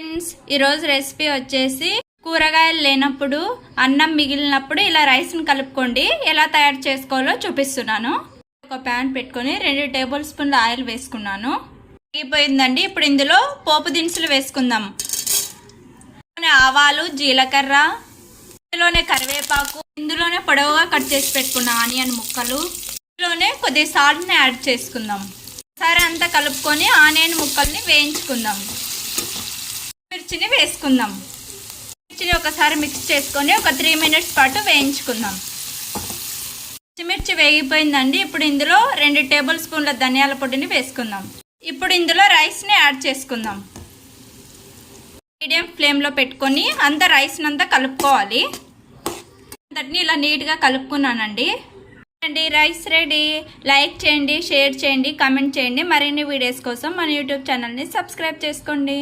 Friends, ఈరోజు recipe వచ్చేసి కూరగాయలు లేనప్పుడు అన్నం మిగిలినప్పుడు ఇలా రైస్ని కలుపుకోండి. ఎలా తయారు చేసుకోవాలో చూపిస్తున్నాను. ఒక ప్యాన్ పెట్టుకొని 2 టేబుల్ స్పూన్ల ఆయిల్ వేసుకున్నాను. అయిపోయిందండి. ఇప్పుడు ఇందులో పోపు దినుసులు వేసుకుందాం. ఆవాలు, జీలకర్ర, ఇందులోనే కరివేపాకు, ఇందులోనే పొడవుగా కట్ చేసి పెట్టుకున్న ఆనియన్ ముక్కలు, ఇందులోనే కొద్దిగా సాల్ట్ని యాడ్ చేసుకుందాం. ఒకసారి అంతా కలుపుకొని ఆనియన్ ముక్కల్ని వేయించుకుందాం. మిర్చిని వేసుకుందాం. మిర్చిని ఒకసారి మిక్స్ చేసుకొని ఒక 3 మినిట్స్ పాటు వేయించుకుందాం. పచ్చిమిర్చి వేగిపోయిందండి. ఇప్పుడు ఇందులో 2 టేబుల్ స్పూన్ల ధనియాల పొడిని వేసుకుందాం. ఇప్పుడు ఇందులో రైస్ని యాడ్ చేసుకుందాం. మీడియం ఫ్లేమ్లో పెట్టుకొని అంతా రైస్ని అంతా కలుపుకోవాలి. అంతటిని ఇలా నీట్గా కలుపుకున్నానండి. Rice ready. లైక్ చేయండి, షేర్ చేయండి, కామెంట్ చేయండి. మరిన్ని వీడియోస్ కోసం మన యూట్యూబ్ ఛానల్ని సబ్స్క్రైబ్ చేసుకోండి.